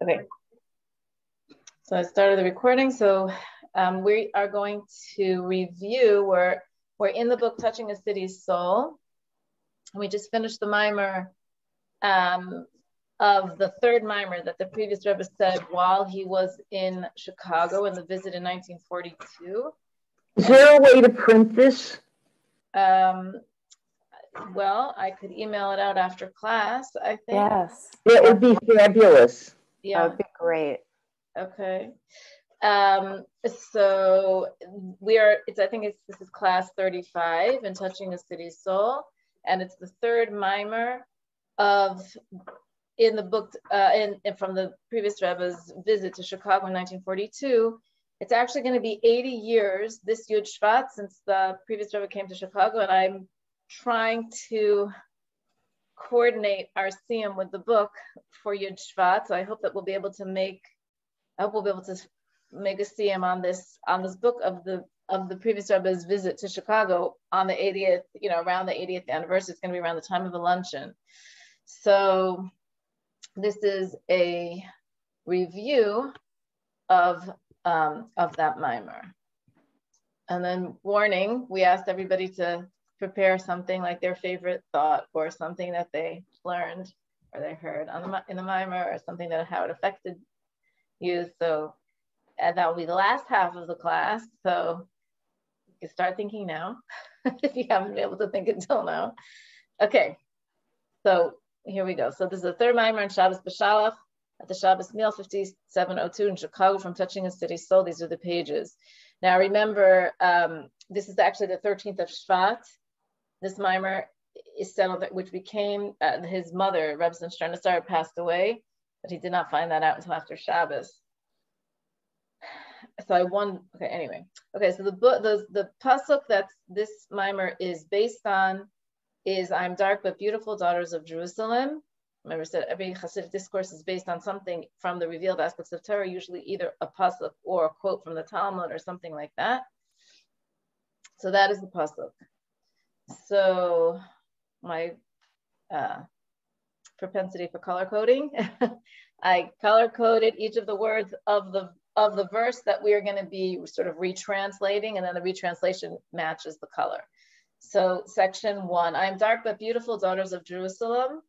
Okay. So I started the recording. So we are going to review. We're in the book Touching a City's Soul. And we just finished the mimer of the third mimer that the previous Rebbe said while he was in Chicago in the visit in 1942. Is there a way to print this? Well, I could email it out after class, I think. Yes. It would be fabulous. Yeah. That would be great. Okay. So this is class 35 in Touching a City's Soul, and it's the third mimer in the book from the previous Rebbe's visit to Chicago in 1942. It's actually going to be 80 years this Yud Shvat since the previous Rebbe came to Chicago, and I'm trying to coordinate our siyum with the book for Yud Shvat. So I hope that we'll be able to make a siyum on this book of the previous Rebbe's visit to Chicago on the 80th, around the 80th anniversary. It's going to be around the time of the luncheon. So this is a review of that mimer. And then warning, we asked everybody to prepare something like their favorite thought or something that they learned or they heard in the mimer or something how it affected you. So that will be the last half of the class. So you can start thinking now if you haven't been able to think until now. Okay, so here we go. So this is the third mimer in Shabbos B'Shalach at the Shabbos Meal 5702 in Chicago from Touching a City's Soul. These are the pages. Now remember, this is actually the 13th of Shvat. This mimer is settled, which became his mother, Reb Sternasar, passed away, but he did not find that out until after Shabbos. So so the pasuk that this mimer is based on is "I'm dark but beautiful, daughters of Jerusalem." Remember, I said every Hasidic discourse is based on something from the revealed aspects of Torah, usually either a pasuk or a quote from the Talmud or something like that. So that is the pasuk. So my propensity for color coding, I color coded each of the words of the verse that we are going to be sort of retranslating, and then the retranslation matches the color. So section 1, I am dark but beautiful, daughters of Jerusalem.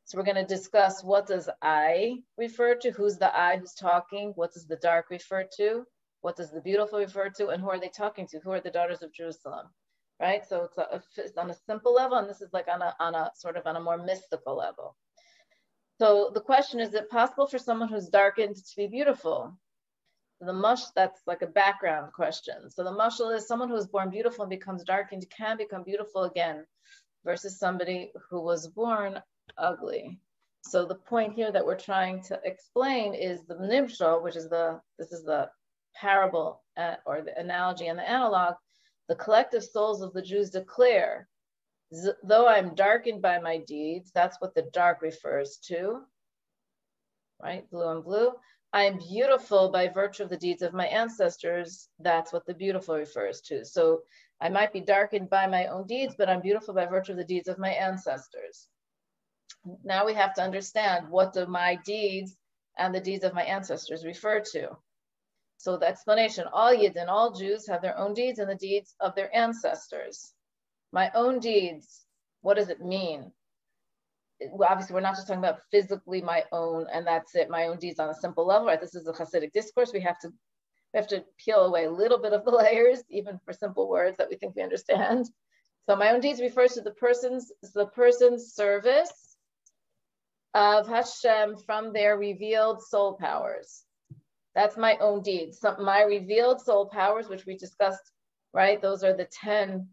So we're going to discuss what does I refer to, who's the I who's talking, what does the dark refer to, what does the beautiful refer to, and who are they talking to, who are the daughters of Jerusalem, right? So it's on a simple level, and this is like on a more mystical level. So the question, is it possible for someone who's darkened to be beautiful? That's like a background question. So the mashal is someone who is born beautiful and becomes darkened can become beautiful again, versus somebody who was born ugly. So the point here that we're trying to explain is the nimshal, this is the parable or the analogy and the analog. The collective souls of the Jews declare, though I'm darkened by my deeds, that's what the dark refers to, right? Blue and blue. I am beautiful by virtue of the deeds of my ancestors. That's what the beautiful refers to. So I might be darkened by my own deeds, but I'm beautiful by virtue of the deeds of my ancestors. Now we have to understand, what do my deeds and the deeds of my ancestors refer to? So the explanation, all Yidden, all Jews have their own deeds and the deeds of their ancestors. My own deeds, what does it mean? Well, obviously, we're not just talking about physically my own, and that's it, my own deeds on a simple level, right? This is a Hasidic discourse. We have to peel away a little bit of the layers, even for simple words that we think we understand. So my own deeds refers to the person's service of Hashem from their revealed soul powers. That's my own deeds. So my revealed soul powers, which we discussed, right? Those are the 10,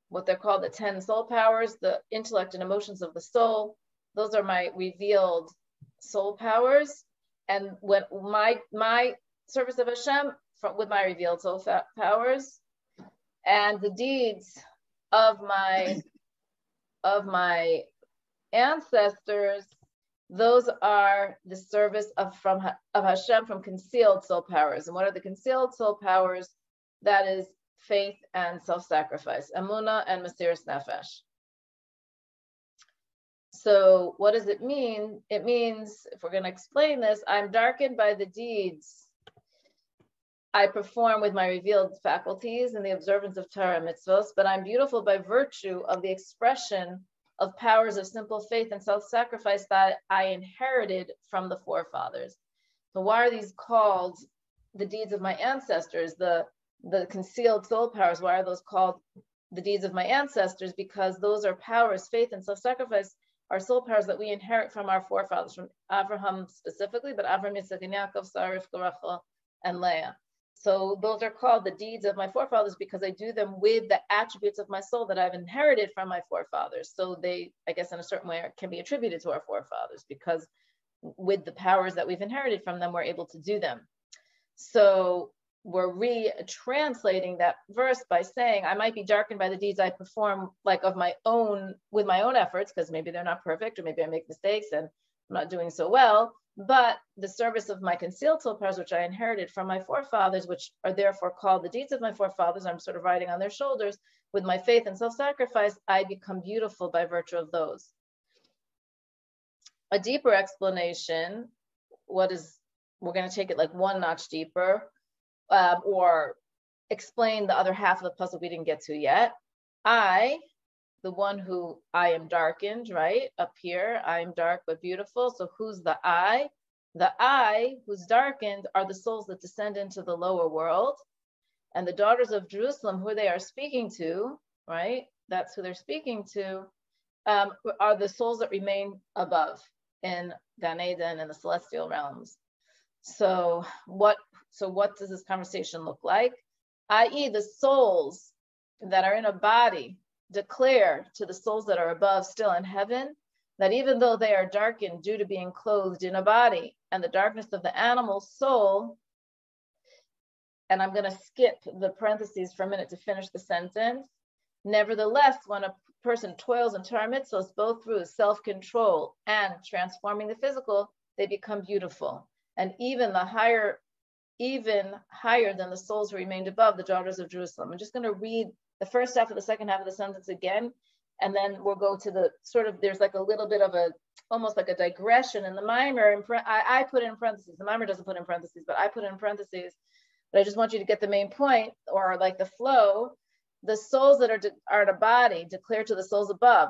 what they're called the 10 soul powers, the intellect and emotions of the soul. Those are my revealed soul powers. And when my service of Hashem with my revealed soul powers, and the deeds of my ancestors, those are the service of Hashem from concealed soul powers. And what are the concealed soul powers? That is faith and self-sacrifice, emunah and mesiras nefesh. So what does it mean? It means, if we're going to explain this, I'm darkened by the deeds I perform with my revealed faculties and the observance of Torah mitzvos, but I'm beautiful by virtue of the expression of powers of simple faith and self-sacrifice that I inherited from the forefathers. So why are these called the deeds of my ancestors, the concealed soul powers? Why are those called the deeds of my ancestors? Because those are powers, faith and self-sacrifice, are soul powers that we inherit from our forefathers, from Abraham specifically, but Abraham, Yitzchak, and Yaakov, Sarah, Rivka, Rachel, and Leah. So those are called the deeds of my forefathers because I do them with the attributes of my soul that I've inherited from my forefathers. So they, I guess in a certain way, can be attributed to our forefathers because with the powers that we've inherited from them, we're able to do them. So we're retranslating that verse by saying, I might be darkened by the deeds I perform like of my own, with my own efforts, because maybe they're not perfect or maybe I make mistakes and I'm not doing so well. But the service of my concealed soul powers, which I inherited from my forefathers, which are therefore called the deeds of my forefathers, I'm sort of riding on their shoulders. With my faith and self-sacrifice, I become beautiful by virtue of those. A deeper explanation, we're going to take it like one notch deeper, or explain the other half of the puzzle we didn't get to yet. The one who I am darkened, right? Up here, I am dark but beautiful. So who's the I? The I who's darkened are the souls that descend into the lower world. And the daughters of Jerusalem, who they are speaking to, right? That's who they're speaking to, are the souls that remain above in Gan Eden and the celestial realms. So what does this conversation look like? I.e., the souls that are in a body declare to the souls that are above still in heaven that even though they are darkened due to being clothed in a body and the darkness of the animal soul, and I'm going to skip the parentheses for a minute to finish the sentence. Nevertheless, when a person toils in Torah mitzvos, both through self-control and transforming the physical, they become beautiful. And even higher than the souls who remained above, the daughters of Jerusalem. I'm just going to read the first half of the second half of the sentence again, and then we'll go to the sort of, there's like a little bit of almost like a digression in the mimer. I put in parentheses. The mimer doesn't put in parentheses, but I put in parentheses. But I just want you to get the main point, or like the flow. The souls that are in a body declare to the souls above,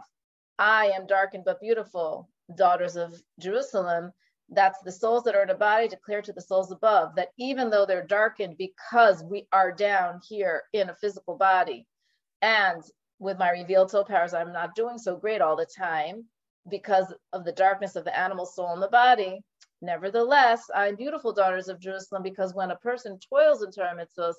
I am darkened but beautiful, daughters of Jerusalem. That's the souls that are in a body declare to the souls above that even though they're darkened because we are down here in a physical body, and with my revealed soul powers, I'm not doing so great all the time because of the darkness of the animal soul in the body. Nevertheless, I'm beautiful, daughters of Jerusalem, because when a person toils in Torah mitzvos,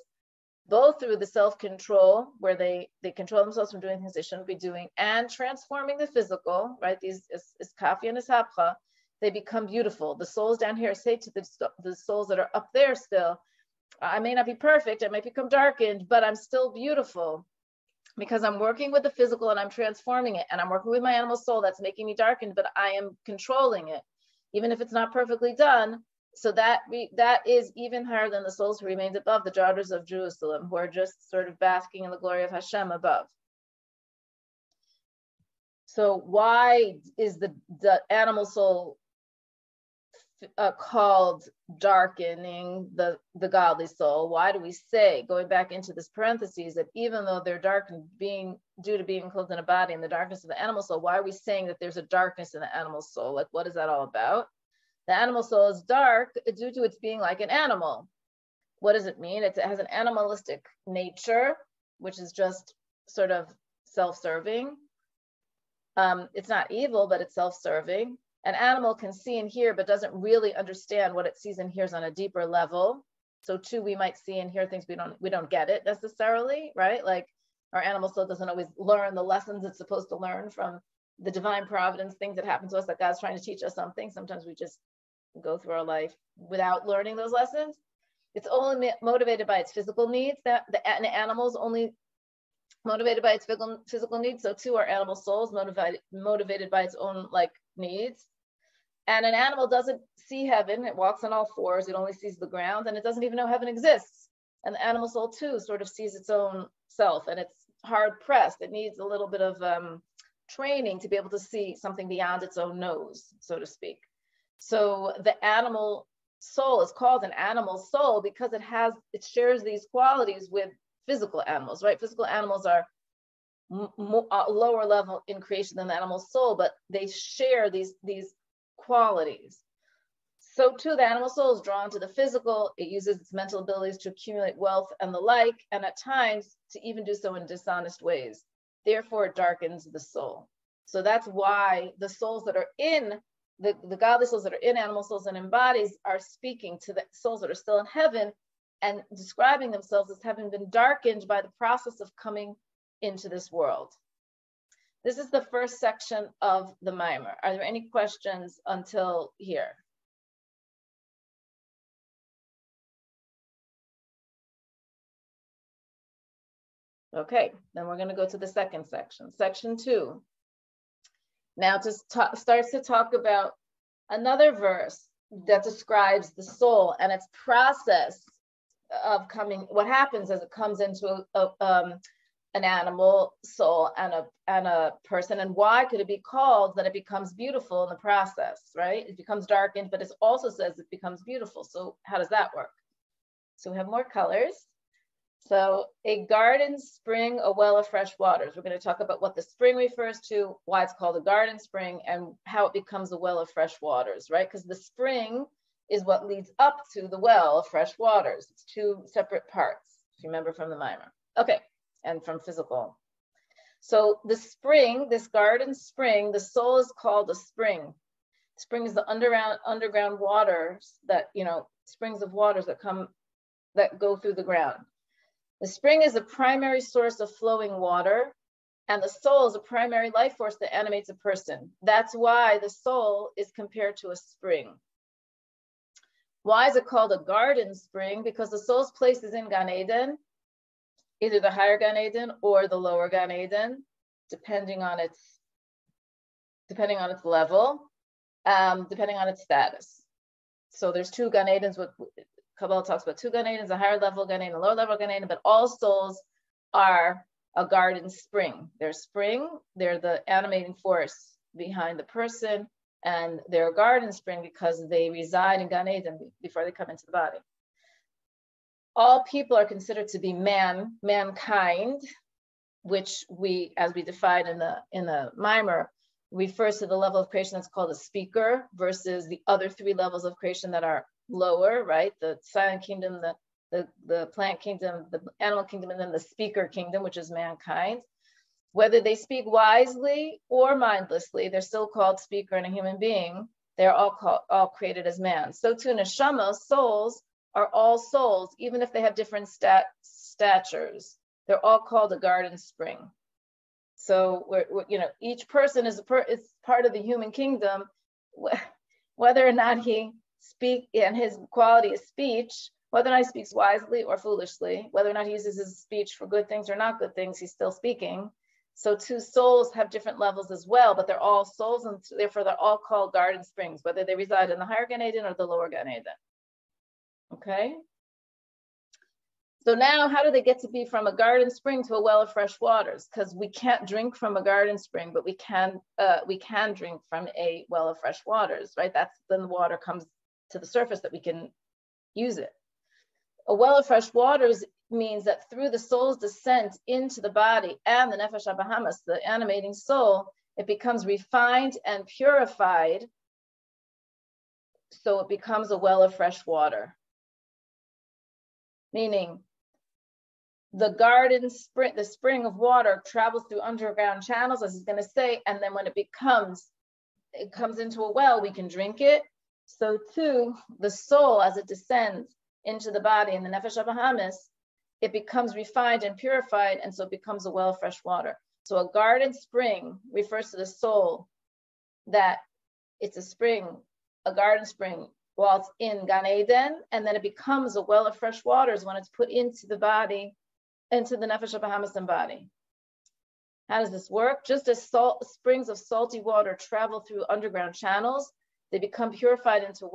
both through the self-control, where they control themselves from doing things they shouldn't be doing, and transforming the physical, right? These is kafi and is hapcha, they become beautiful. The souls down here say to the souls that are up there still, I may not be perfect, I might become darkened, but I'm still beautiful because I'm working with the physical and I'm transforming it, and I'm working with my animal soul that's making me darkened, but I am controlling it, even if it's not perfectly done. So that is even higher than the souls who remained above, the daughters of Jerusalem, who are just sort of basking in the glory of Hashem above. So why is the animal soul called darkening the godly soul? Why do we say, going back into this parentheses, that even though they're darkened due to being clothed in a body and the darkness of the animal soul, why are we saying that there's a darkness in the animal soul? Like, what is that all about? The animal soul is dark due to its being like an animal. What does it mean? It has an animalistic nature, which is just sort of self-serving. It's not evil, but it's self-serving. An animal can see and hear, but doesn't really understand what it sees and hears on a deeper level. So too, we might see and hear things we don't get it necessarily, right? Like our animal soul doesn't always learn the lessons it's supposed to learn from the divine providence, things that happen to us that God's trying to teach us something. Sometimes we just go through our life without learning those lessons. It's only motivated by its physical needs. That the animal's only motivated by its physical needs. So too, our animal soul's motivated by its own like needs. And an animal doesn't see heaven. It walks on all fours. It only sees the ground, and it doesn't even know heaven exists. And the animal soul too sort of sees its own self, and it's hard pressed. It needs a little bit of training to be able to see something beyond its own nose, so to speak. So the animal soul is called an animal soul because it shares these qualities with physical animals, right? Physical animals are lower level in creation than the animal soul, but they share these qualities. So too, the animal soul is drawn to the physical. It uses its mental abilities to accumulate wealth and the like, and at times to even do so in dishonest ways. Therefore, it darkens the soul. So that's why the souls that are in, the godly souls that are in animal souls and in bodies are speaking to the souls that are still in heaven and describing themselves as having been darkened by the process of coming into this world. This is the first section of the Maimer. Are there any questions until here? Okay, then we're going to go to the second section, section 2. Now starts to talk about another verse that describes the soul and its process of coming, what happens as it comes into an animal soul and a person, and why could it be called that it becomes beautiful in the process, right? It becomes darkened, but it also says it becomes beautiful. So how does that work? So we have more colors. So a garden spring, a well of fresh waters. We're going to talk about what the spring refers to, why it's called a garden spring, and how it becomes a well of fresh waters, right? Because the spring is what leads up to the well of fresh waters. It's two separate parts, if you remember from the Maimer. Okay, and from physical. So the spring, this garden spring, the soul is called a spring. Spring is the underground waters that, springs of waters that go through the ground. The spring is a primary source of flowing water, and the soul is a primary life force that animates a person. That's why the soul is compared to a spring. Why is it called a garden spring? Because the soul's place is in Gan Eden, either the higher Gan Eden or the lower Gan Eden, depending on its level, depending on its status. So there's two Gan Edens. Chabad talks about two Gan Edens, a higher level Gan Eden, a lower level Gan Eden, but all souls are a garden spring. They're spring, they're the animating force behind the person, and they're a garden spring because they reside in Gan Eden before they come into the body. All people are considered to be mankind, which as we defined in the Maimer, refers to the level of creation that's called a speaker versus the other three levels of creation that are lower, right? The silent kingdom, the plant kingdom, the animal kingdom, and then the speaker kingdom, which is mankind. Whether they speak wisely or mindlessly, they're still called speaker and a human being. They're all created as man. So too, neshama, souls, are all souls, even if they have different statures. They're all called a garden spring. So each person is part of the human kingdom, whether or not he speak and his quality is speech, whether or not he speaks wisely or foolishly, whether or not he uses his speech for good things or not good things, he's still speaking. So two souls have different levels as well, but they're all souls, and therefore they're all called garden springs, whether they reside in the higher Gan Eden or the lower Gan Eden. Okay. So now, how do they get to be from a garden spring to a well of fresh waters? Because we can't drink from a garden spring, but we can drink from a well of fresh waters, right? That's then the water comes to the surface that we can use it. A well of fresh waters means that through the soul's descent into the body and the nefesh habahamas, the animating soul, it becomes refined and purified. So it becomes a well of fresh water. Meaning, the garden spring, the spring of water travels through underground channels, as he's going to say, and then when it comes into a well, we can drink it. So too, the soul, as it descends into the body in the nefesh habahamis, it becomes refined and purified, and so it becomes a well of fresh water. So a garden spring refers to the soul, that it's a spring, a garden spring, while it's in Gan Eden, and then it becomes a well of fresh waters when it's put into the body, into the nefesh habahamis and body. How does this work? Just as springs of salty water travel through underground channels, they become purified into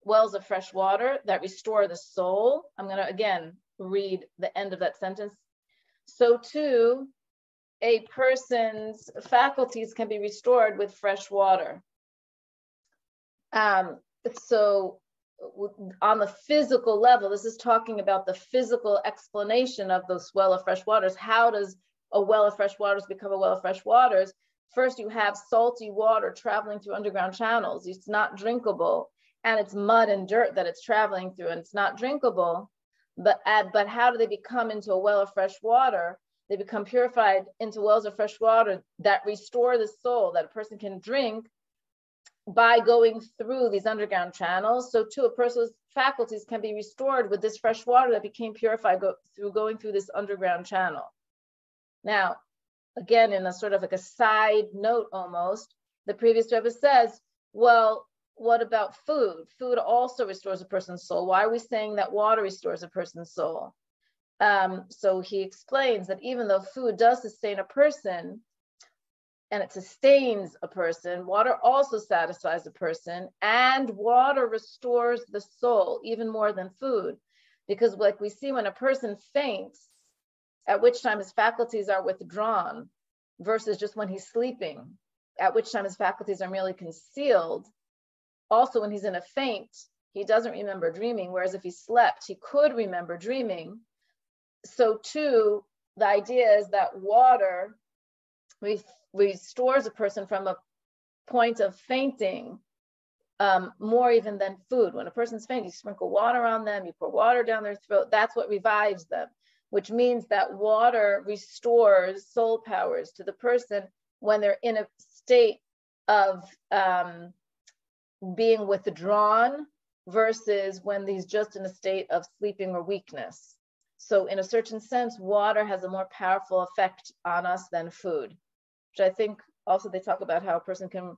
wells of fresh water that restore the soul. I'm going to again read the end of that sentence. So too, a person's faculties can be restored with fresh water. So on the physical level, this is talking about the physical explanation of those well of fresh waters. How does a well of fresh waters become a well of fresh waters? First, you have salty water traveling through underground channels. It's not drinkable, and it's mud and dirt that it's traveling through, and it's not drinkable. But how do they become into a well of fresh water? They become purified into wells of fresh water that restore the soul, that a person can drink by going through these underground channels. So too, a person's faculties can be restored with this fresh water that became purified through going through this underground channel. Now, again, in a sort of like a side note almost, the previous Rebbe says, well, what about food? Food also restores a person's soul. Why are we saying that water restores a person's soul? So he explains that even though food does sustain a person, and it sustains a person, water also satisfies a person, and water restores the soul even more than food. Because like we see when a person faints, at which time his faculties are withdrawn, versus just when he's sleeping, at which time his faculties are merely concealed. Also, when he's in a faint, he doesn't remember dreaming, whereas if he slept, he could remember dreaming. So too, the idea is that water restores a person from a point of fainting more even than food. When a person's faint, you sprinkle water on them, you pour water down their throat, that's what revives them, which means that water restores soul powers to the person when they're in a state of being withdrawn versus when he's just in a state of sleeping or weakness. So in a certain sense, water has a more powerful effect on us than food, which I think also they talk about how a person can,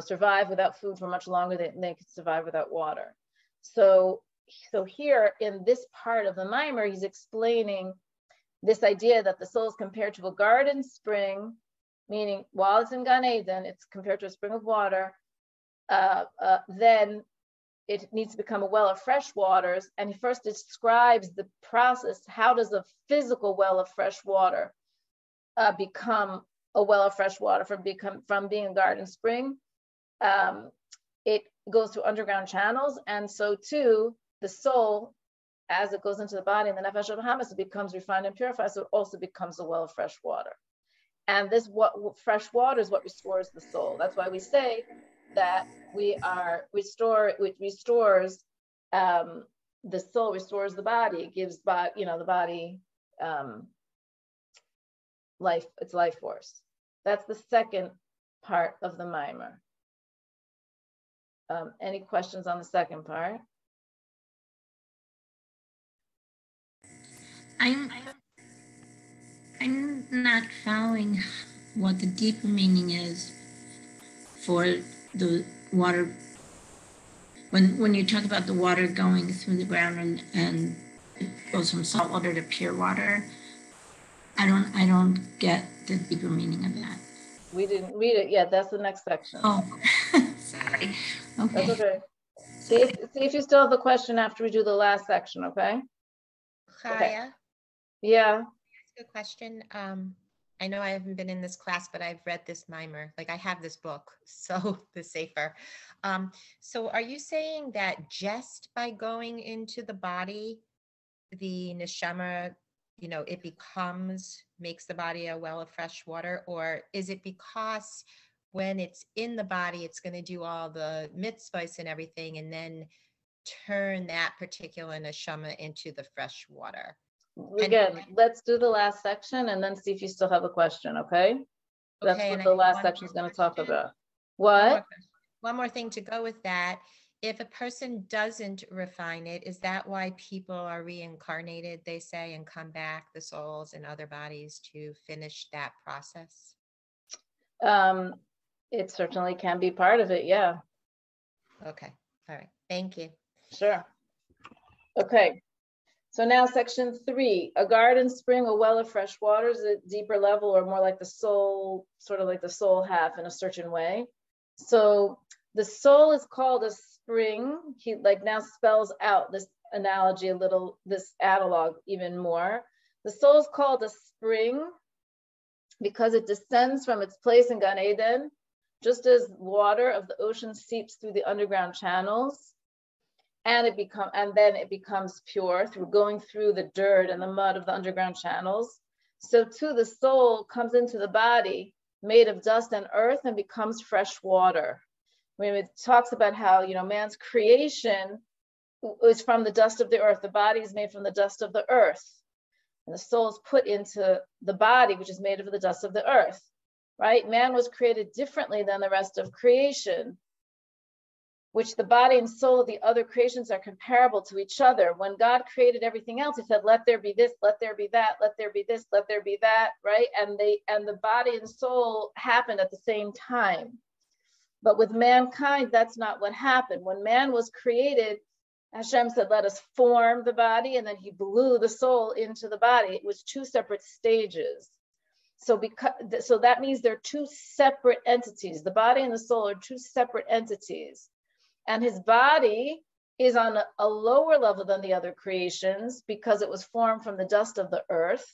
survive without food for much longer than they could survive without water. So here in this part of the mimer, he's explaining this idea that the soul is compared to a garden spring, meaning while it's in Gan Eden, it's compared to a spring of water, then it needs to become a well of fresh waters. And he first describes the process. How does a physical well of fresh water become a well of fresh water from being a garden spring? It goes through underground channels. And so too, the soul, as it goes into the body and the nefesh of Hamas, it becomes refined and purified. So it also becomes a well of fresh water. And this fresh water is what restores the soul. That's why we say that it restores the soul, restores the body. It gives the body life, its life force. That's the second part of the mimer. Any questions on the second part? I'm not following what the deeper meaning is for the water. When you talk about the water going through the ground and it goes from salt water to pure water, I don't get the deeper meaning of that. We didn't read it yet. That's the next section. Oh, sorry. Okay. That's okay. See if you still have the question after we do the last section, okay? Chaya, okay. Yeah. Can I ask a question? I know I haven't been in this class, but I've read this mimer. Like I have this book, so the safer. So are you saying that just by going into the body, the neshama, it makes the body a well of fresh water? Or is it because when it's in the body, it's going to do all the mitzvahs and everything and then turn that particular neshama into the fresh water? Again, let's do the last section and then see if you still have a question, okay? That's what the last section is going to talk about. What? One more thing to go with that. If a person doesn't refine it, is that why people are reincarnated, they say, and come back, the souls in other bodies, to finish that process? It certainly can be part of it, yeah. Okay, all right, thank you. Sure. Okay. So now section 3, a garden spring, a well of fresh waters, a deeper level or more like the soul, sort of like the soul half in a certain way. So the soul is called a spring. He now spells out this analogy a little, this analog even more. The soul is called a spring because it descends from its place in Gan Eden, just as water of the ocean seeps through the underground channels, and then it becomes pure through going through the dirt and the mud of the underground channels. So too, the soul comes into the body made of dust and earth and becomes fresh water. When it talks about how, man's creation is from the dust of the earth. The body is made from the dust of the earth. And the soul is put into the body, which is made of the dust of the earth, right? Man was created differently than the rest of creation, which the body and soul of the other creations are comparable to each other. When God created everything else, he said, let there be this, let there be that, let there be this, let there be that, right? And the body and soul happened at the same time. But with mankind, that's not what happened. When man was created, Hashem said, let us form the body, and then he blew the soul into the body. It was two separate stages. So that means they're two separate entities. The body and the soul are two separate entities. And his body is on a lower level than the other creations because it was formed from the dust of the earth,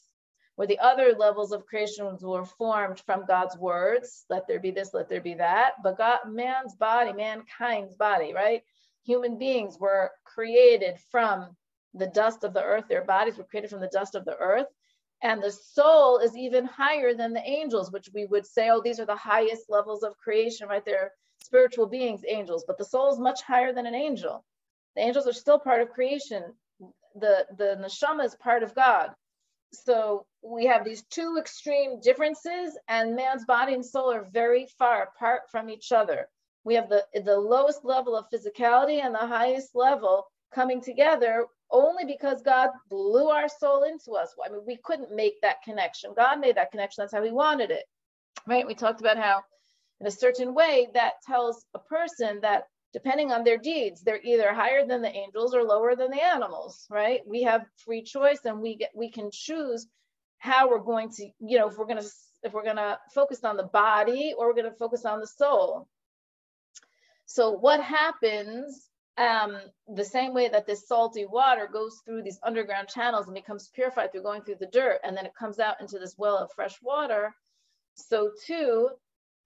where the other levels of creations were formed from God's words. Let there be this, let there be that. But mankind's body, right? Human beings were created from the dust of the earth. Their bodies were created from the dust of the earth. And the soul is even higher than the angels, which we would say, oh, these are the highest levels of creation, right? They're spiritual beings, angels, but the soul is much higher than an angel. The angels are still part of creation. The neshama is part of God. So we have these two extreme differences, and man's body and soul are very far apart from each other. We have the lowest level of physicality and the highest level coming together only because God blew our soul into us. I mean, we couldn't make that connection. God made that connection. That's how he wanted it, right? We talked about how in a certain way that tells a person that depending on their deeds, they're either higher than the angels or lower than the animals, right? We have free choice, and we can choose how we're going to, if we're gonna focus on the body or we're gonna focus on the soul. So what happens, the same way that this salty water goes through these underground channels and becomes purified through going through the dirt, and then it comes out into this well of fresh water, so too,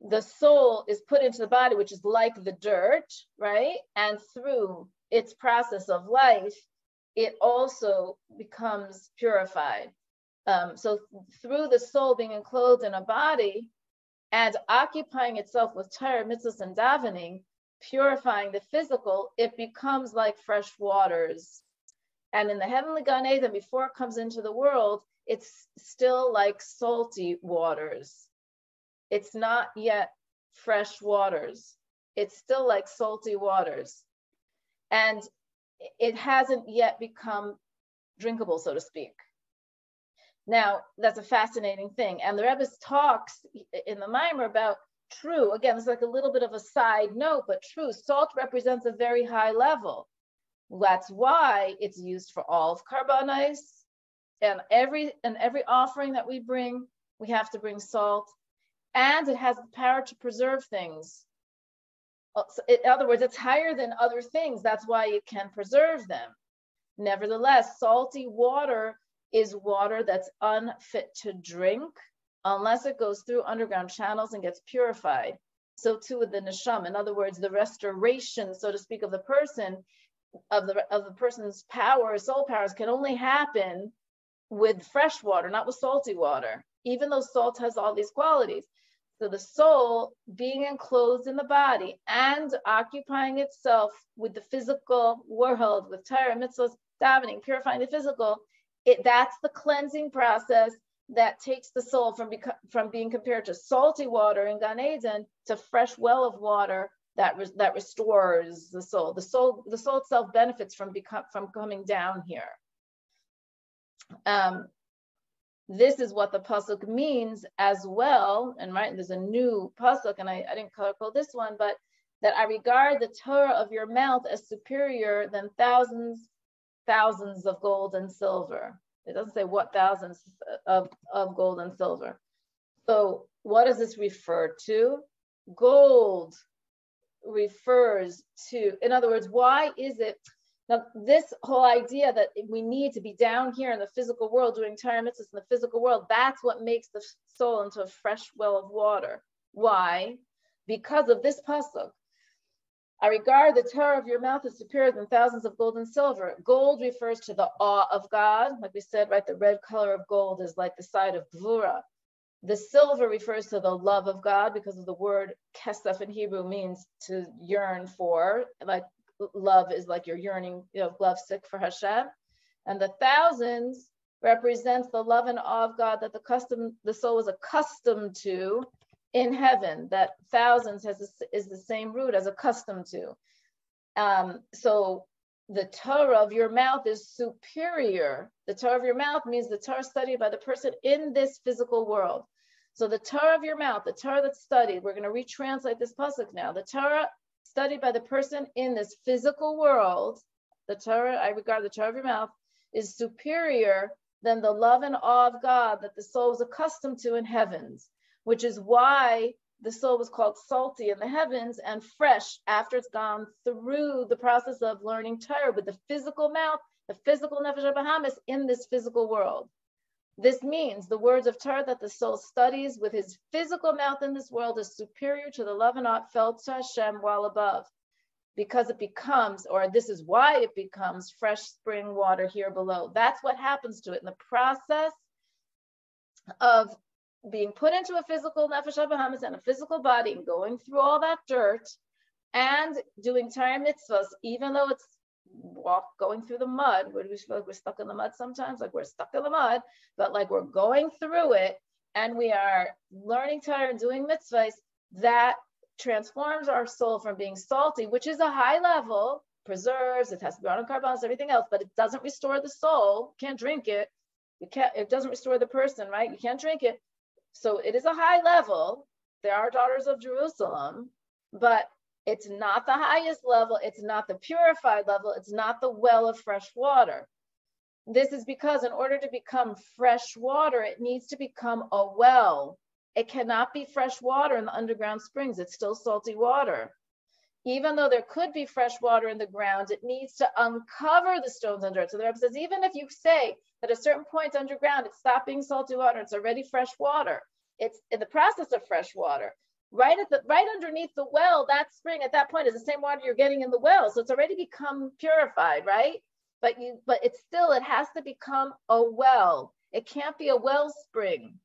the soul is put into the body, which is like the dirt, right? And through its process of life, it also becomes purified. So through the soul being enclosed in a body and occupying itself with Torah, mitzvahs, and davening, purifying the physical, it becomes like fresh waters. And in the heavenly Gan Eden, before it comes into the world, it's still like salty waters. It's not yet fresh waters. It's still like salty waters. And it hasn't yet become drinkable, so to speak. Now, that's a fascinating thing. And the Rebbe talks in the Maimer about true, again, it's like a little bit of a side note, but true, salt represents a very high level. That's why it's used for all of Karbanos, and every offering that we bring, we have to bring salt, and it has the power to preserve things. In other words, it's higher than other things. That's why it can preserve them. Nevertheless, salty water is water that's unfit to drink unless it goes through underground channels and gets purified. So too with the neshama. In other words, the restoration, so to speak, of the person, of the person's power, soul powers, can only happen with fresh water, not with salty water, even though salt has all these qualities. So the soul being enclosed in the body and occupying itself with the physical world, with Torah, mitzvahs, davening, purifying the physical, that's the cleansing process that takes the soul from being compared to salty water in Gan Eden to fresh well of water that restores the soul. The soul itself benefits from coming down here. This is what the pasuk means as well, and right, there's a new pasuk, and I didn't color code this one, but that I regard the Torah of your mouth as superior than thousands of gold and silver. It doesn't say what thousands of gold and silver. So what does this refer to? Gold refers to, in other words, why is it, Now, this whole idea that we need to be down here in the physical world doing Torah mitzvahs in the physical world, that's what makes the soul into a fresh well of water. Why? Because of this pasuk. I regard the Torah of your mouth as superior than thousands of gold and silver. Gold refers to the awe of God. Like we said, right, the red color of gold is like the side of Gvura. The silver refers to the love of God because of the word kesef in Hebrew means to yearn for. Like love is like you're yearning, love sick for Hashem. And the thousands represents the love and awe of God that the soul is accustomed to in heaven. That thousands is the same root as accustomed to. So the Torah of your mouth is superior. The Torah of your mouth means the Torah studied by the person in this physical world. So the Torah of your mouth, the Torah that's studied, we're going to retranslate this pasuk now. The Torah studied by the person in this physical world, the Torah, I regard the Torah of your mouth, is superior than the love and awe of God that the soul is accustomed to in heavens, which is why the soul was called salty in the heavens and fresh after it's gone through the process of learning Torah with the physical mouth, the physical nefesh habahamis in this physical world. This means the words of Torah that the soul studies with his physical mouth in this world is superior to the love and awe felt to Hashem while above, because it becomes, or this is why it becomes, fresh spring water here below. That's what happens to it in the process of being put into a physical nefesh habahamis and a physical body and going through all that dirt and doing Torah mitzvahs, even though it's going through the mud. Where do we feel like we're stuck in the mud sometimes? Like we're stuck in the mud, but like we're going through it and we are learning Torah and doing mitzvahs. That transforms our soul from being salty, which is a high level, preserves, it has to be on carbons, everything else, but it doesn't restore the soul. You can't drink it. It doesn't restore the person, right? You can't drink it. So it is a high level. There are daughters of Jerusalem, but it's not the highest level. It's not the purified level. It's not the well of fresh water. This is because in order to become fresh water, it needs to become a well. It cannot be fresh water in the underground springs. It's still salty water. Even though there could be fresh water in the ground, it needs to uncover the stones and dirt. So the Rebbe says, even if you say that at a certain point underground, it's stopped being salty water, it's already fresh water. It's in the process of fresh water. Right underneath the well, that spring at that point is the same water you're getting in the well. So it's already become purified, right? But it has to become a well. It can't be a wellspring.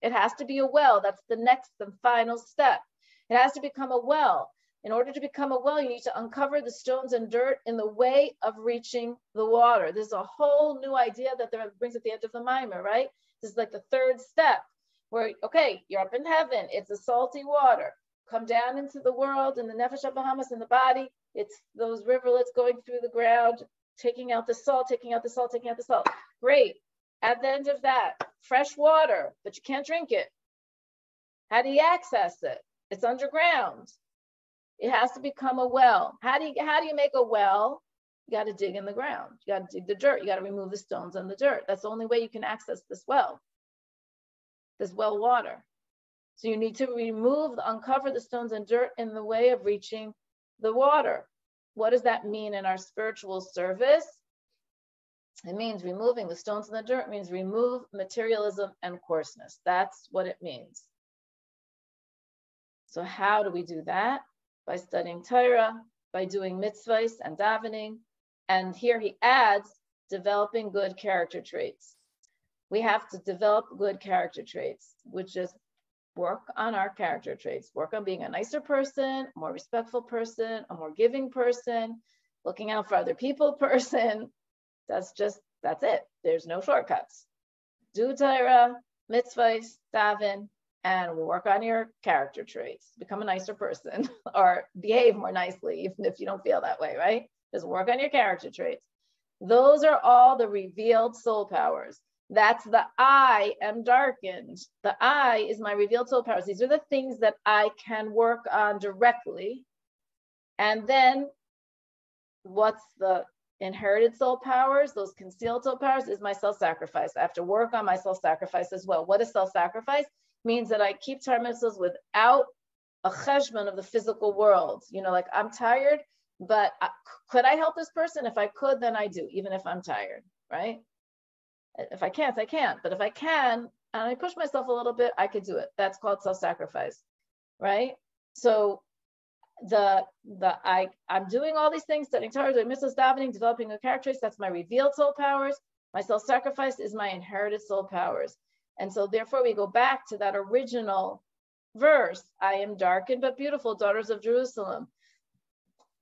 It has to be a well. That's the next and final step. It has to become a well. In order to become a well, you need to uncover the stones and dirt in the way of reaching the water. This is a whole new idea that the Rebbe brings at the end of the Maimer, right? This is like the third step. Where, okay, you're up in heaven, it's a salty water. Come down into the world, in the nefesh habahamis in the body, it's those rivulets going through the ground, taking out the salt, taking out the salt, taking out the salt. Great. At the end of that, fresh water, but you can't drink it. How do you access it? It's underground. It has to become a well. How do you make a well? You got to dig in the ground. You got to dig the dirt. You got to remove the stones and the dirt. That's the only way you can access this well. This well water. So you need to uncover the stones and dirt in the way of reaching the water. What does that mean in our spiritual service? It means removing the stones and the dirt. It means remove materialism and coarseness. That's what it means. So how do we do that? By studying Torah, by doing mitzvahs and davening. And here he adds, developing good character traits. We have to develop good character traits, which is work on our character traits, work on being a nicer person, a more respectful person, a more giving person, looking out for other people person. That's it. There's no shortcuts. Do Torah, mitzvahs, daven, and we'll work on your character traits. Become a nicer person or behave more nicely, even if you don't feel that way, right? Just work on your character traits. Those are all the revealed soul powers. That's the I am darkened. The I is my revealed soul powers. These are the things that I can work on directly. And then what's the inherited soul powers? Those concealed soul powers is my self-sacrifice. I have to work on my self-sacrifice as well. What is self-sacrifice? Means that I keep Torah mitzvahs without a cheshbon of the physical world. Like I'm tired. but could I help this person? If I could, then I do, even if I'm tired, right? If I can't, I can't. But if I can, and I push myself a little bit, I could do it. That's called self-sacrifice, right? So I'm doing all these things, studying Torah, doing mitzvahs, davening, developing new characteristics. That's my revealed soul powers. My self-sacrifice is my inherited soul powers. And so therefore we go back to that original verse. I am darkened but beautiful, daughters of Jerusalem.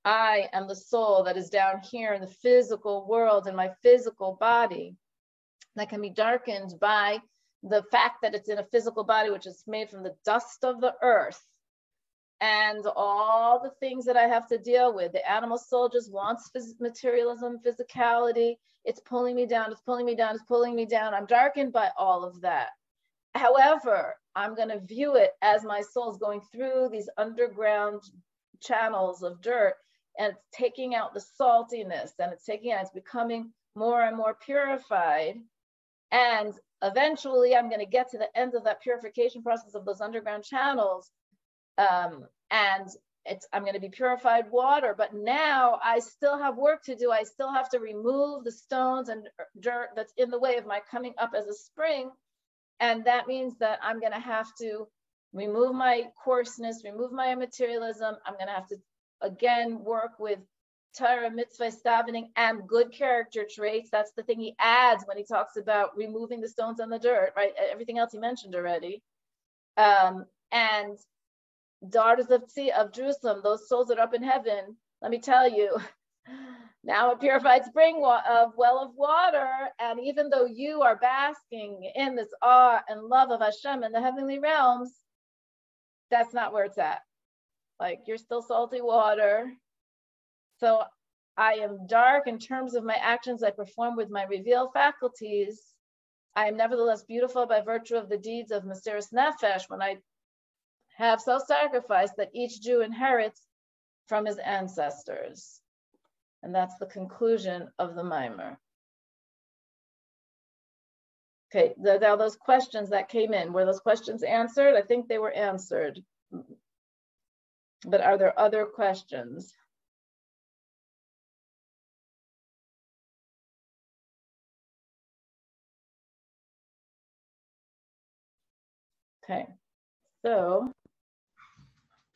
I am the soul that is down here in the physical world, in my physical body, that can be darkened by the fact that it's in a physical body, which is made from the dust of the earth, and all the things that I have to deal with. The animal soul just wants materialism, physicality. It's pulling me down, it's pulling me down, it's pulling me down. I'm darkened by all of that. However, I'm going to view it as my soul's going through these underground channels of dirt, and it's taking out the saltiness, and it's becoming more and more purified. And eventually I'm going to get to the end of that purification process of those underground channels. And I'm going to be purified water, but now I still have work to do. I still have to remove the stones and dirt that's in the way of my coming up as a spring. And that means that I'm going to have to remove my coarseness, remove my materialism. I'm going to have to, again, work with Torah, mitzvah, davening, and good character traits. That's the thing he adds when he talks about removing the stones and the dirt, right? Everything else he mentioned already. And daughters of Jerusalem, those souls that are up in heaven, let me tell you, now a purified spring of well of water. And even though you are basking in this awe and love of Hashem in the heavenly realms, that's not where it's at. Like, you're still salty water. So I am dark in terms of my actions I perform with my revealed faculties. I am nevertheless beautiful by virtue of the deeds of Mesiras Nefesh, when I have self-sacrifice that each Jew inherits from his ancestors. And that's the conclusion of the mimer. Okay, now those questions that came in, were those questions answered? I think they were answered. But are there other questions? Okay, so.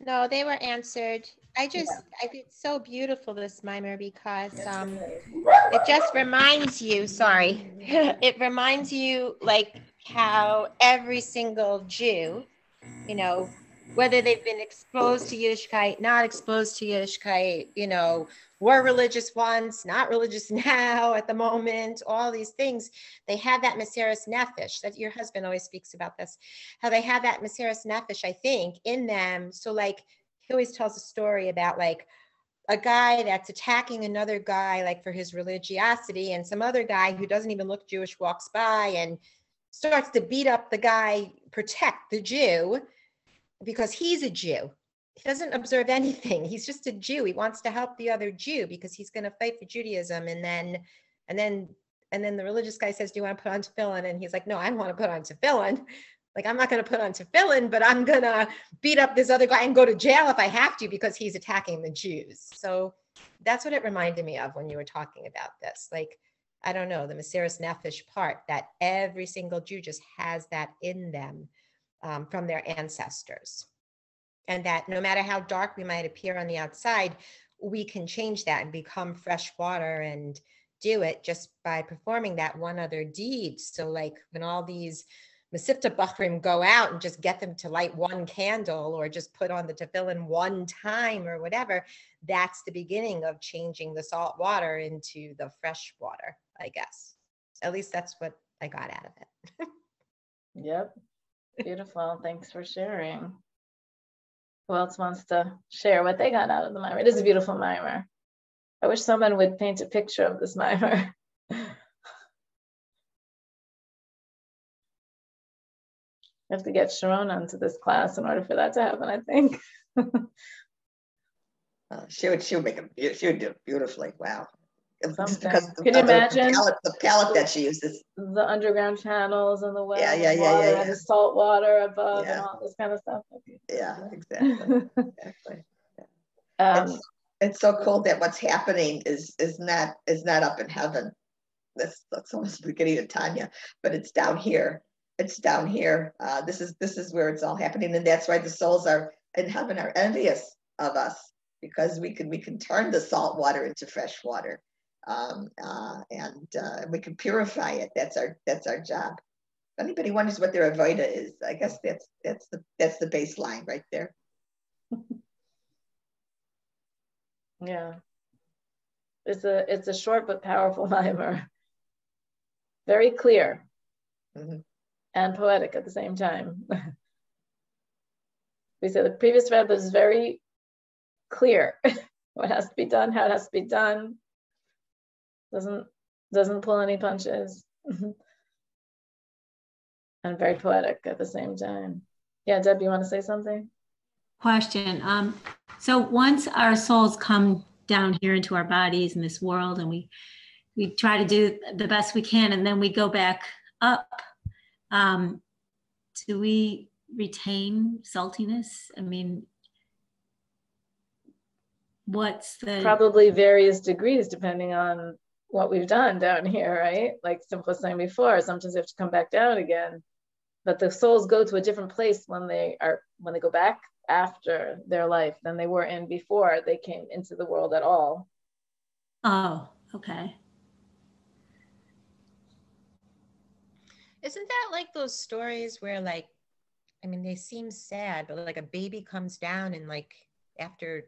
No, they were answered. I think it's so beautiful, this mimer, because it just reminds you, it reminds you like how every single Jew, you know, whether they've been exposed to Yiddishkeit, not exposed to Yiddishkeit, you know, were religious once, not religious now at the moment, all these things, they have that Mesiras Nefesh, that your husband always speaks about this, how they have that Mesiras Nefesh, I think, in them. So like, he always tells a story about like a guy that's attacking another guy, like for his religiosity, and some other guy who doesn't even look Jewish walks by and starts to beat up the guy, protect the Jew, because he's a Jew. He doesn't observe anything. He's just a Jew. He wants to help the other Jew because he's going to fight for Judaism. And then the religious guy says, "Do you want to put on tefillin?" And he's like, "No, I want to put on tefillin. Like, I'm not going to put on tefillin, but I'm going to beat up this other guy and go to jail if I have to because he's attacking the Jews." So that's what it reminded me of when you were talking about this. Like, I don't know, the Mesiras Nefesh part, that every single Jew just has that in them from their ancestors. And that no matter how dark we might appear on the outside, we can change that and become fresh water and do it just by performing that one other deed. So like when all these Masifta Bachrim go out and just get them to light one candle or just put on the tefillin one time or whatever, that's the beginning of changing the salt water into the fresh water, I guess. At least that's what I got out of it. Yep. Beautiful. Thanks for sharing. Who else wants to share what they got out of the mimer? It is a beautiful mimer. I wish someone would paint a picture of this mimer. I have to get Sharon onto this class in order for that to happen, I think. She would do it beautifully. Wow. Just because can you imagine the palette that she uses? The underground channels and the well, yeah. and the salt water above and all this kind of stuff. Yeah, exactly. Exactly. Yeah. it's so cool that what's happening is not up in heaven. That's almost beginning of Tanya, but it's down here. It's down here. This is where it's all happening, and that's why the souls are in heaven are envious of us, because we can turn the salt water into fresh water, and we can purify it. That's our job. If anybody wonders what their avoida is, I guess that's the baseline right there. Yeah, it's a short but powerful mimer. Very clear and poetic at the same time. We said the previous Rebbe is very clear what has to be done, how it has to be done. Doesn't pull any punches. And very poetic at the same time. Yeah, Deb, you want to say something? Question. So once our souls come down here into our bodies in this world, and we try to do the best we can, and then we go back up, do we retain saltiness? I mean, what's the... Probably various degrees depending on what we've done down here, right? Like Simcha was saying before, sometimes we have to come back down again. But the souls go to a different place when they go back after their life than they were in before they came into the world at all. Oh, okay. Isn't that like those stories where, like, I mean, they seem sad, but like a baby comes down and like after,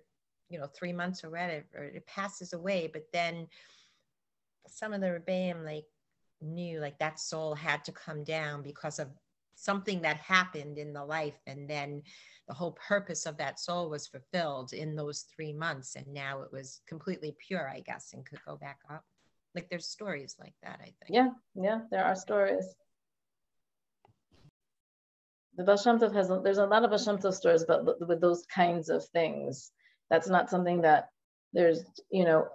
3 months or whatever, it passes away, but then some of the Rebbeim like knew like that soul had to come down because of something that happened in the life, and then the whole purpose of that soul was fulfilled in those 3 months, and now it was completely pure, I guess, and could go back up. Like there's stories like that, I think. Yeah, there are stories. The Baal Shem Tov there's a lot of Baal Shem Tov stories with those kinds of things. That's not something that there's,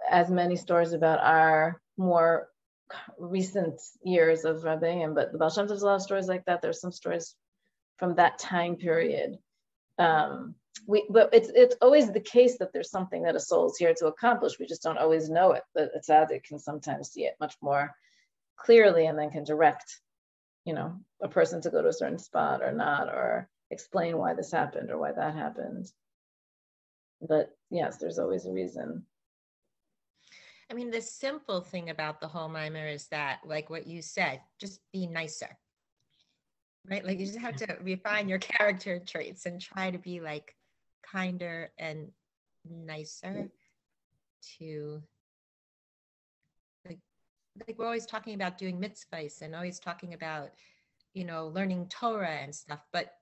as many stories about our more recent years of Rabbeim, but the Baal Shem Tov has a lot of stories like that. There's some stories from that time period. But it's always the case that there's something that a soul is here to accomplish. We just don't always know it. But a tzaddik can sometimes see it much more clearly and then can direct, a person to go to a certain spot or not, or explain why this happened or why that happened. But yes, there's always a reason. I mean, the simple thing about the whole mimer is that, like what you said, just be nicer, right? Like you just have to refine your character traits and try to be like kinder and nicer to like we're always talking about doing mitzvahs and always talking about, learning Torah and stuff, but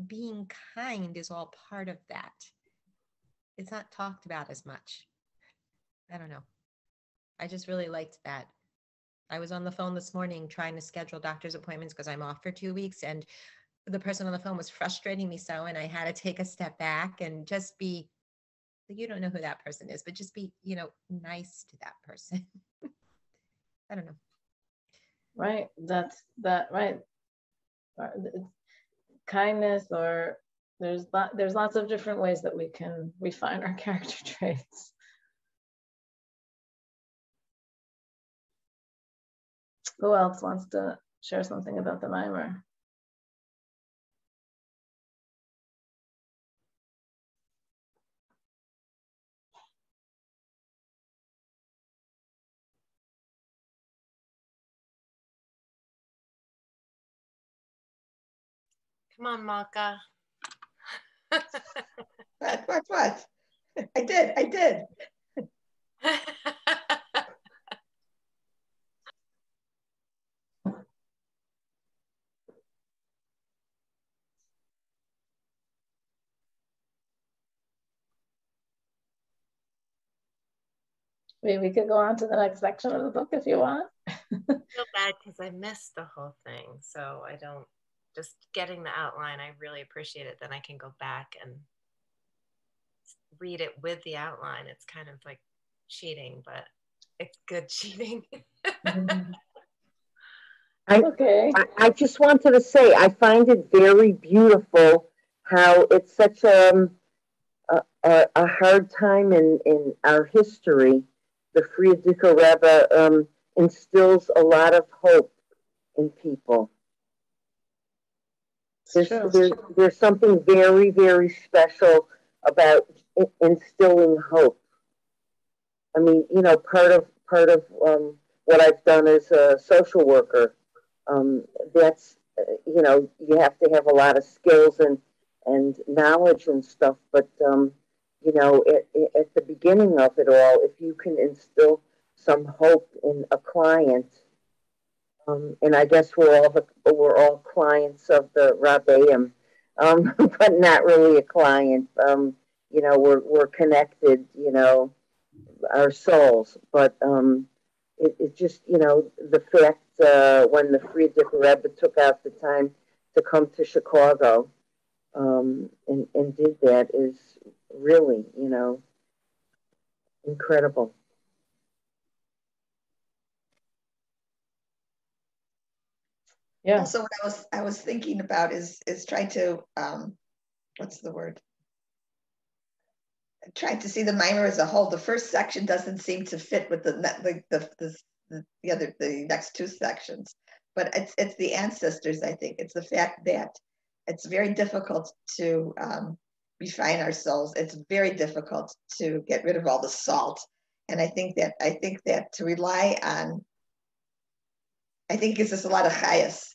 being kind is all part of that. It's not talked about as much. I don't know. I just really liked that. I was on the phone this morning trying to schedule doctor's appointments because I'm off for 2 weeks, and the person on the phone was frustrating me so, and I had to take a step back and just be, you don't know who that person is, but just be, nice to that person. I don't know. Right, right. Kindness, or there's lots of different ways that we can refine our character traits. Who else wants to share something about the mimer? Come on, Malka. What? I did. We could go on to the next section of the book if you want. I feel bad because I missed the whole thing, so I don't. Just getting the outline, I really appreciate it. Then I can go back and read it with the outline. It's kind of like cheating, but it's good cheating. Okay. I just wanted to say, I find it very beautiful how it's such a a hard time in our history, the Frierdiker Rebbe instills a lot of hope in people. There's something very, very special about instilling hope. I mean, you know, part of what I've done as a social worker, that's, you know, you have to have a lot of skills and knowledge and stuff. But, you know, at the beginning of it all, if you can instill some hope in a client, and I guess we're all clients of the Rabbeim, but not really a client. You know, we're connected, you know, our souls. But it just, you know, the fact when the Frierdiker Rebbe took out the time to come to Chicago and did that is really, you know, incredible. Yeah. Also, what I was thinking about is trying to what's the word? Trying to see the mimer as a whole. The first section doesn't seem to fit with the next two sections, but it's the ancestors. I think it's the fact that it's very difficult to refine our souls. It's very difficult to get rid of all the salt, and I think that to rely on, I think it gives us a lot of chayas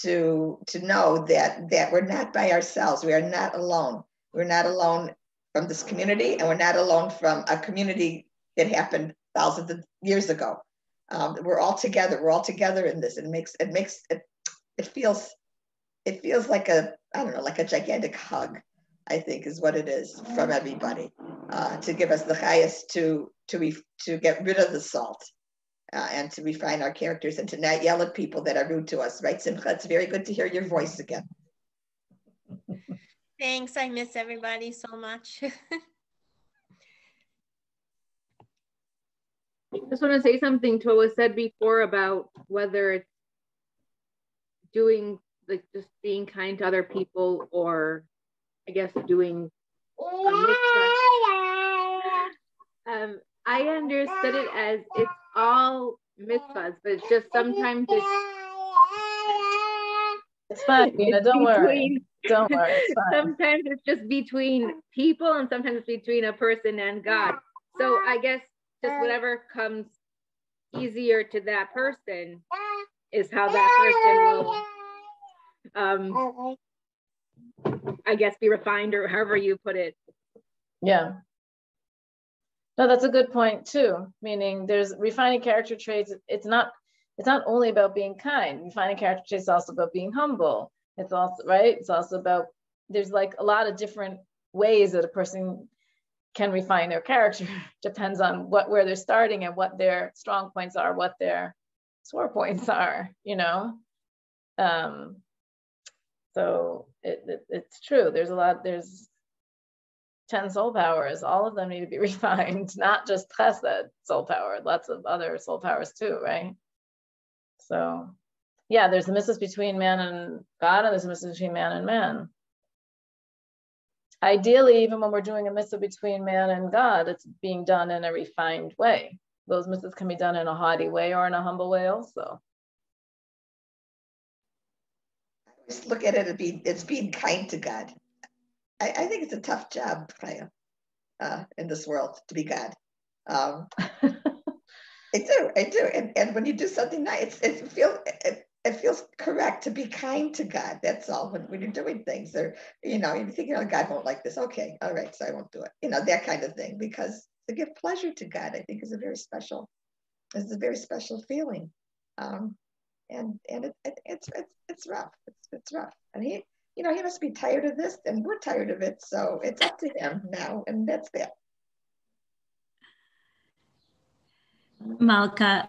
to know that we're not by ourselves. We are not alone. We're not alone from this community, and we're not alone from a community that happened thousands of years ago. We're all together. We're all together in this. It feels like like a gigantic hug, I think is what it is from everybody, to give us the highest to get rid of the salt. And to refine our characters and to not yell at people that are rude to us, right, Simcha? It's very good to hear your voice again. Thanks, I miss everybody so much. I just want to say something to what was said before about whether it's doing, like, just being kind to other people, or I guess doing a mitzvah. I understood it as it's all mitzvahs, but it's just sometimes it's fine, Gina, don't worry. Don't worry, it's fine. Sometimes it's just between people, and sometimes it's between a person and God. So I guess just whatever comes easier to that person is how that person will, I guess, be refined, or however you put it. Yeah. No, that's a good point too. Meaning, there's refining character traits. It's not only about being kind. Refining character traits is also about being humble. It's also, right? It's also about, there's like a lot of different ways that a person can refine their character. Depends on where they're starting and what their strong points are, what their sore points are, you know? So it's true. There's 10 soul powers. All of them need to be refined, not just chesed soul power, lots of other soul powers too, right? So yeah, there's a mitzvah between man and God, and there's a mitzvah between man and man. Ideally, even when we're doing a mitzvah between man and God, it's being done in a refined way. Those mitzvahs can be done in a haughty way or in a humble way also. Just look at it, it's being kind to God. I think it's a tough job, Chaya, in this world, to be God. I do. And when you do something nice, it feels correct to be kind to God. That's all. When you're doing things, or you're thinking, oh, God won't like this. Okay, all right, so I won't do it. That kind of thing. Because to give pleasure to God, I think, is a very special feeling. And it's rough. It's rough. And he must be tired of this, and we're tired of it. So it's up to him now, and that's that. Malka,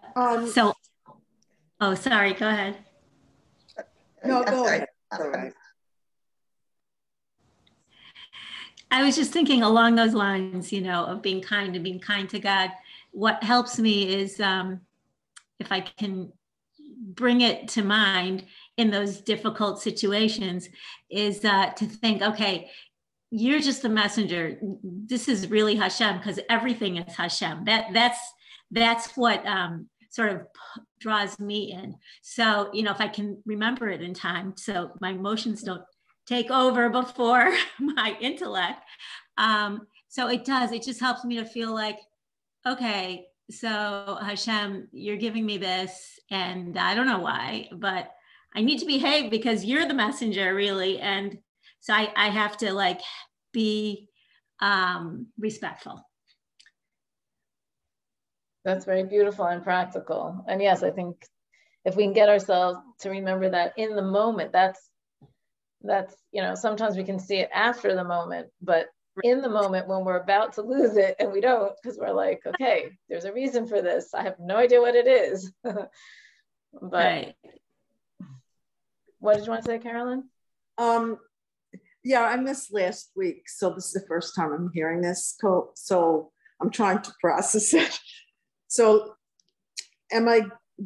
sorry, go ahead. No, go ahead. All right. I was just thinking along those lines, of being kind and being kind to God. What helps me is if I can bring it to mind in those difficult situations, is to think, okay, you're just the messenger. This is really Hashem, because everything is Hashem. That's what sort of draws me in. So, you know, if I can remember it in time, so my emotions don't take over before my intellect. So it just helps me to feel like, okay, so Hashem, you're giving me this, and I don't know why, but I need to behave because you're the messenger, really. And so I have to like be respectful. That's very beautiful and practical. And yes, I think if we can get ourselves to remember that in the moment, that's, you know, sometimes we can see it after the moment, but in the moment when we're about to lose it and we don't, because we're like, okay, there's a reason for this. I have no idea what it is. But right. What did you want to say, Carolyn? Yeah, I missed last week. So this is the first time I'm hearing this. So I'm trying to process it. So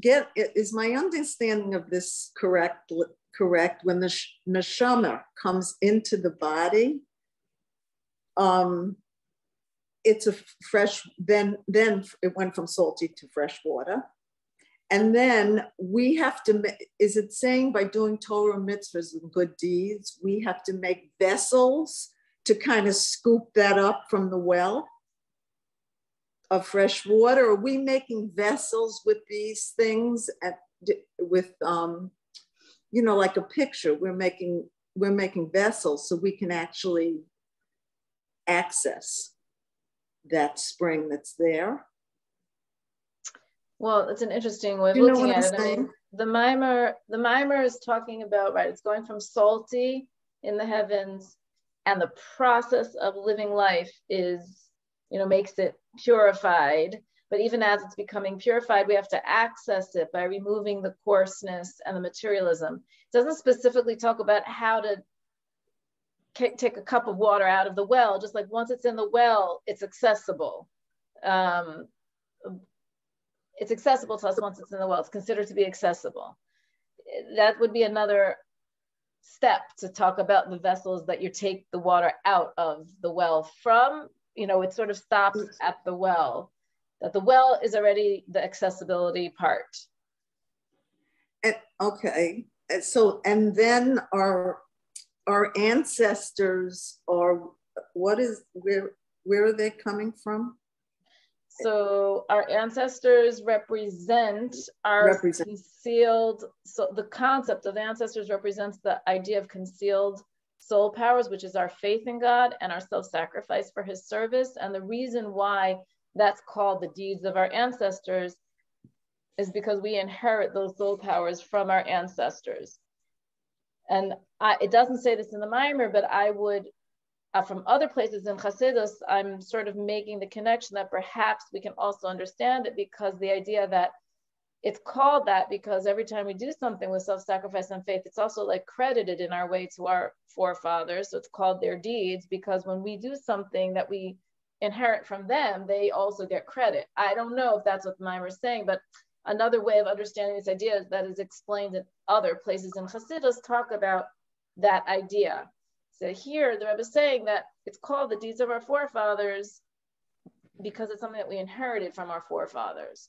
is my understanding of this correct when the neshama comes into the body? It's a fresh, then it went from salty to fresh water. And then we have to, is it saying by doing Torah mitzvahs and good deeds, we have to make vessels to kind of scoop that up from the well of fresh water? Are we making vessels with these things with, you know, like a picture? We're making vessels so we can actually access that spring that's there. Well, it's an interesting way of looking at it. I mean, the maamarim is talking about, right, it's going from salty in the heavens, and the process of living life is, you know, makes it purified. But even as it's becoming purified, we have to access it by removing the coarseness and the materialism. It doesn't specifically talk about how to take a cup of water out of the well, just like once it's in the well, it's accessible. It's accessible to us once it's in the well. It's considered to be accessible. That would be another step to talk about the vessels that you take the water out of the well from. You know, it sort of stops at the well, that the well is already the accessibility part. Okay, so, and then our ancestors are, where are they coming from? So our ancestors represent our concealed, so the concept of the ancestors represents the idea of concealed soul powers, which is our faith in God and our self-sacrifice for his service. And the reason why that's called the deeds of our ancestors is because we inherit those soul powers from our ancestors. And it doesn't say this in the maamarim, but I would, from other places in Chassidus, I'm sort of making the connection that perhaps we can also understand it, because the idea that it's called that because every time we do something with self-sacrifice and faith, it's also like credited in our way to our forefathers. So it's called their deeds, because when we do something that we inherit from them, they also get credit. I don't know if that's what the maamarim is saying, but another way of understanding this idea is that is explained in other places in Chassidus talk about that idea. So here the Rebbe is saying that it's called the deeds of our forefathers because it's something that we inherited from our forefathers.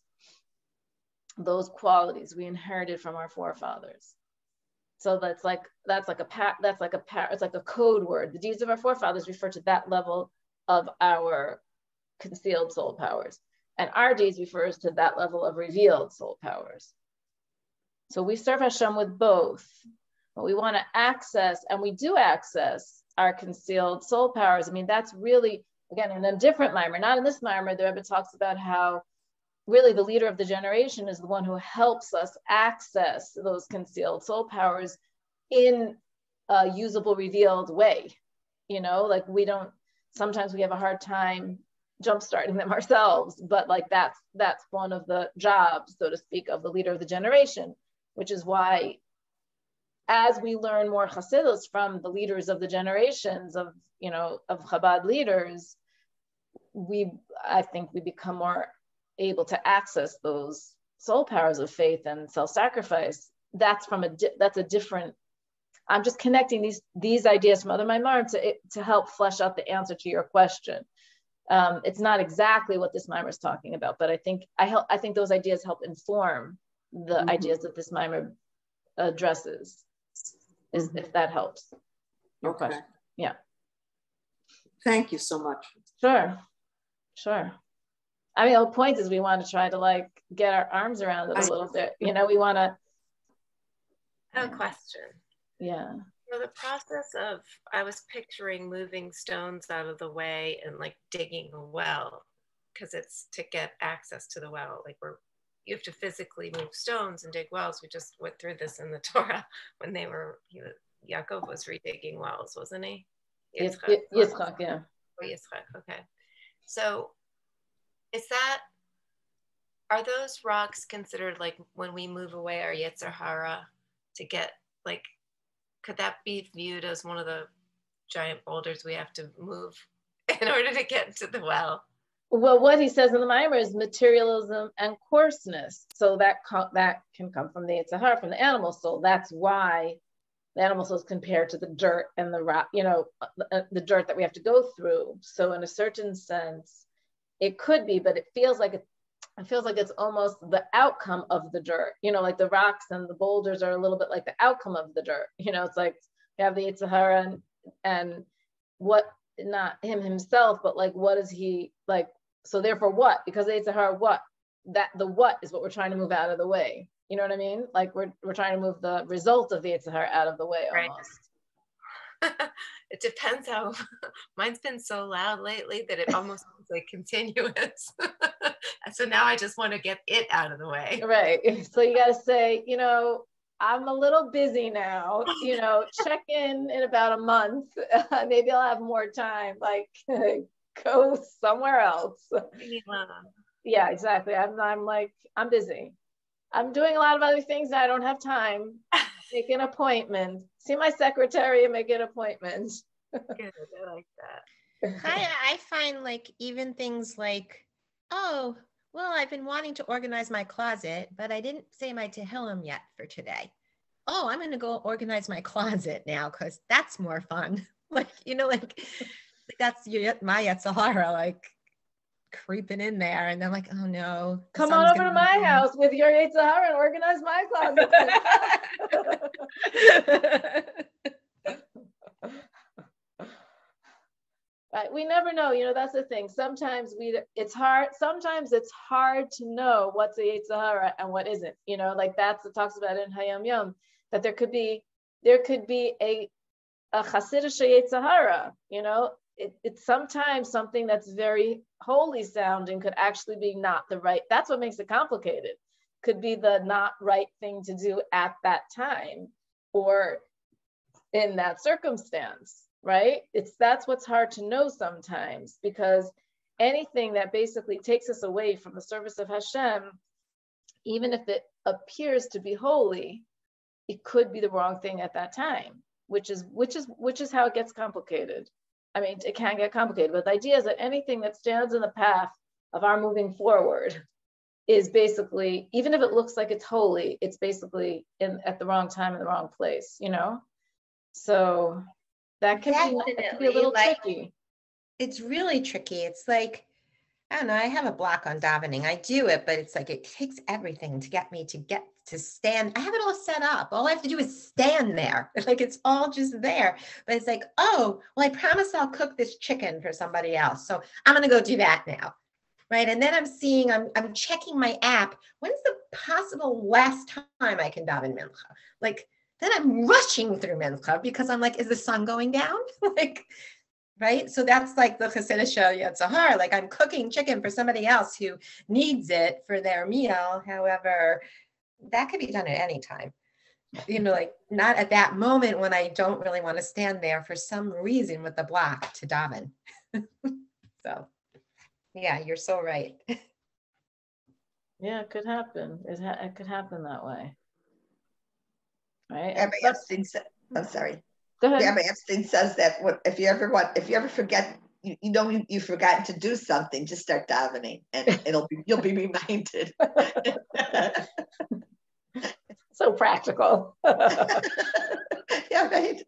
Those qualities we inherited from our forefathers. So that's like a code word. The deeds of our forefathers refer to that level of our concealed soul powers, and our deeds refers to that level of revealed soul powers. So we serve Hashem with both. But we want to access, and we do access, our concealed soul powers. I mean, that's really, again, in a different maamarim, not in this maamarim, the Rebbe talks about how really the leader of the generation is the one who helps us access those concealed soul powers in a usable, revealed way. You know, like sometimes we have a hard time jumpstarting them ourselves, but like that's one of the jobs, so to speak, of the leader of the generation, which is why as we learn more Chassidus from the leaders of the generations of Chabad leaders, I think we become more able to access those soul powers of faith and self-sacrifice. That's a different I'm just connecting these ideas from other maamarim to help flesh out the answer to your question. It's not exactly what this mimer is talking about, but I think those ideas help inform the ideas that this mimer addresses, if that helps your question. Yeah. Thank you so much. Sure. I mean, the whole point is we want to try to like get our arms around it a little bit. You know, we want to. I have a question. Yeah. So the process of, I was picturing moving stones out of the way and like digging a well, because it's to get access to the well. Like you have to physically move stones and dig wells. We just went through this in the Torah when Yaakov was redigging wells, wasn't he? Yitzchak, yeah. Oh, Yitzchak, okay. So are those rocks considered like when we move away our Yetzer Hara to get like, could that be viewed as one of the giant boulders we have to move in order to get to the well? Well, what he says in the Mimer is materialism and coarseness. So that can come from the Yetzer Hara, from the animal soul. That's why the animal soul is compared to the dirt and the rock, you know, the dirt that we have to go through. So in a certain sense, it could be, but it feels like it's almost the outcome of the dirt. You know, like the rocks and the boulders are a little bit like the outcome of the dirt. You know, it's like you have the Yetzer Hara and what, not him himself, but like what is he like? So therefore what? Because the Yetzer Hara, what? That the what is what we're trying to move out of the way. You know what I mean? Like we're trying to move the result of the Yetzer Hara out of the way almost. Right. It depends how, mine's been so loud lately that it almost feels like continuous. So now I just want to get it out of the way. Right. So you got to say, you know, I'm a little busy now, you know, check in about a month. Maybe I'll have more time, like go somewhere else. Yeah, exactly. I'm busy. I'm doing a lot of other things that I don't have time. Make an appointment. See my secretary and make an appointment. Good, I like that. I find like even things like, oh, well, I've been wanting to organize my closet, but I didn't say my Tehillim yet for today. Oh, I'm going to go organize my closet now because that's more fun. Like, you know, like that's my Yetzer Hara, like creeping in there. And I'm like, oh no. Come on over to my house with your Yetzer Hara and organize my closet. Right. We never know, you know, that's the thing. Sometimes it's hard to know what's a Yetzer Hara and what isn't, you know, like that's what talks about in Hayom Yom, that there could be a Hasidic Yetzer Hara, you know, it's sometimes something that's very holy sounding could actually be not the right, that's what makes it complicated, could be the not right thing to do at that time or in that circumstance. Right? That's what's hard to know sometimes, because anything that basically takes us away from the service of Hashem, even if it appears to be holy, it could be the wrong thing at that time, which is how it gets complicated. I mean, it can get complicated, but the idea is that anything that stands in the path of our moving forward is basically, even if it looks like it's holy, it's basically at the wrong time in the wrong place, you know? So that can be a little tricky. It's really tricky. It's like, I don't know, I have a block on davening. I do it, but it's like, it takes everything to get me to stand. I have it all set up. All I have to do is stand there. Like it's all just there. But it's like, oh, well, I promise I'll cook this chicken for somebody else. So I'm going to go do that now. Right. And then I'm checking my app. When's the possible last time I can daven mincha? Like, then I'm rushing through mincha because I'm like, is the sun going down? Like, right? So that's like the Hasidic Yetzer Hara. Like I'm cooking chicken for somebody else who needs it for their meal. However, that could be done at any time. You know, like not at that moment when I don't really want to stand there for some reason with the block to daven. So, yeah, you're so right. Yeah, it could happen. It could happen that way. Right. Rebbe Epstein said, I'm sorry. Go ahead. Rebbe Epstein says that if you ever forget, you've forgotten to do something, just start davening, and you'll be reminded. So practical. Yeah, right?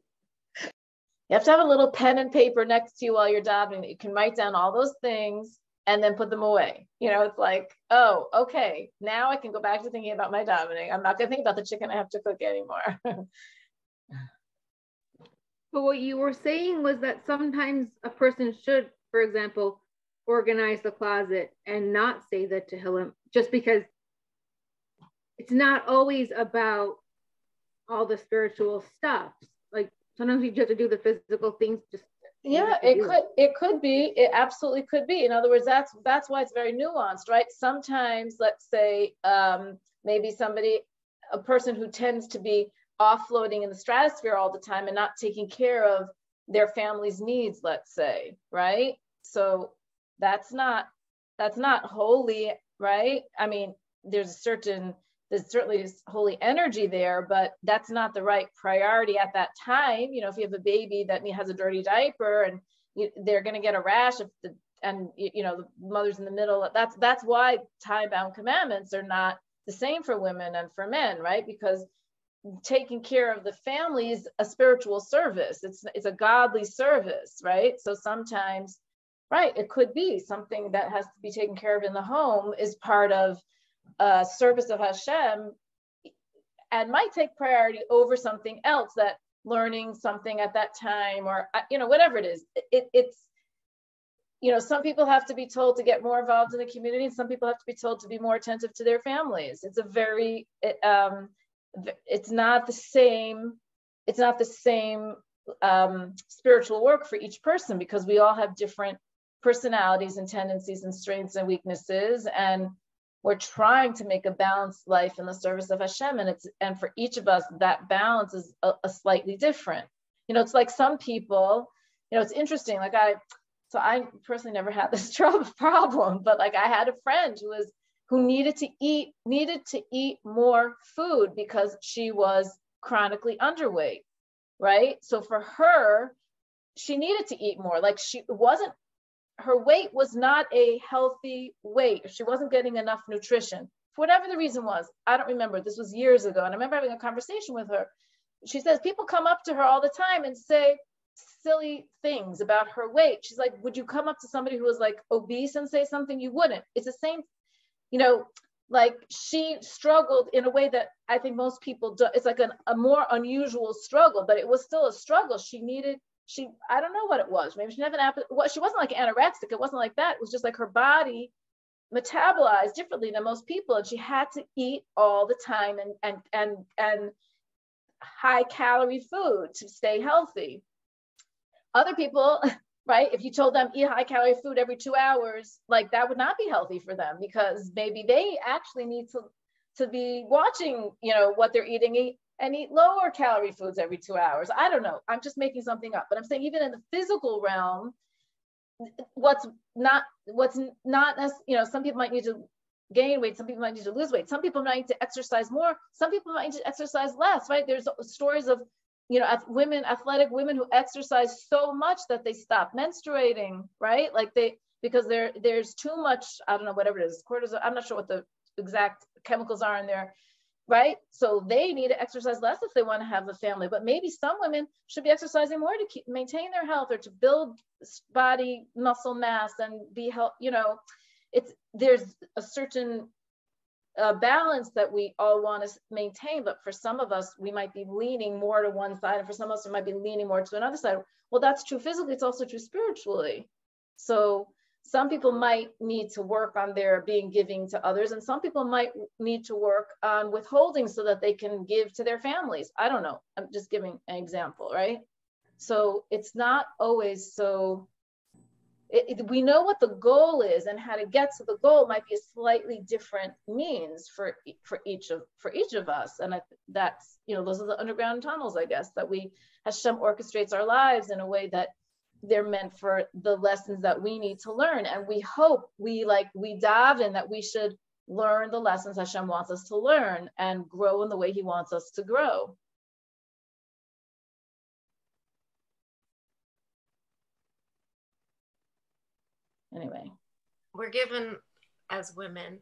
You have to have a little pen and paper next to you while you're davening that you can write down all those things and then put them away. You know, it's like, oh, okay, now I can go back to thinking about my davening. I'm not going to think about the chicken I have to cook anymore. But what you were saying was that sometimes a person should, for example, organize the closet and not say the Tehillim, just because it's not always about all the spiritual stuff. Like sometimes you just have to do the physical things. Just it could be. It absolutely could be. In other words, that's why it's very nuanced, right? Sometimes, let's say, maybe a person who tends to be offloading in the stratosphere all the time and not taking care of their family's needs, let's say, right? So that's not holy, right? I mean, there's certainly holy energy there, but that's not the right priority at that time. You know, if you have a baby that has a dirty diaper and they're going to get a rash the mother's in the middle, that's why time-bound commandments are not the same for women and for men, right? Because taking care of the family is a spiritual service. It's a godly service, right? So sometimes, right, it could be something that has to be taken care of in the home is part of service of Hashem and might take priority over something else, that learning something at that time, or whatever it is. It's some people have to be told to get more involved in the community, and some people have to be told to be more attentive to their families. It's not the same spiritual work for each person, because we all have different personalities and tendencies and strengths and weaknesses, and we're trying to make a balanced life in the service of Hashem, and for each of us that balance is a slightly different. It's like some people, it's interesting. Like I personally never had this problem, but like I had a friend who needed to eat more food because she was chronically underweight, right? So for her, she needed to eat more. Like her weight was not a healthy weight. She wasn't getting enough nutrition. For whatever the reason was, I don't remember. This was years ago. And I remember having a conversation with her. She says, people come up to her all the time and say silly things about her weight. She's like, would you come up to somebody who was like obese and say something? You wouldn't. It's the same, like she struggled in a way that I think most people do. It's like a more unusual struggle, but it was still a struggle. I don't know what it was. Maybe she never she wasn't like anorexic. It wasn't like that. It was just like her body metabolized differently than most people, and she had to eat all the time and high calorie food to stay healthy. Other people, right? If you told them eat high calorie food every 2 hours, like that would not be healthy for them, because maybe they actually need to be watching, what they're eating and eat lower calorie foods every 2 hours. I don't know. I'm just making something up, but I'm saying even in the physical realm, what's not, some people might need to gain weight. Some people might need to lose weight. Some people might need to exercise more. Some people might need to exercise less, right? There's stories of, athletic women who exercise so much that they stop menstruating, right? Like because there's too much, I don't know, whatever it is, cortisol. I'm not sure what the exact chemicals are in there, right? So they need to exercise less if they want to have a family. But maybe some women should be exercising more to maintain their health, or to build body muscle mass and be health. There's a certain balance that we all want to maintain, but for some of us, we might be leaning more to one side, and for some of us, we might be leaning more to another side. Well, that's true physically. It's also true spiritually. So some people might need to work on their being giving to others, and some people might need to work on withholding so that they can give to their families. I don't know. I'm just giving an example, right? So it's not always so. We know what the goal is, and how to get to the goal might be a slightly different means for each of us. And that's, those are the underground tunnels, I guess, that Hashem orchestrates our lives in a way that they're meant for the lessons that we need to learn. And we hope we dive in that we should learn the lessons Hashem wants us to learn and grow in the way he wants us to grow. Anyway, as women,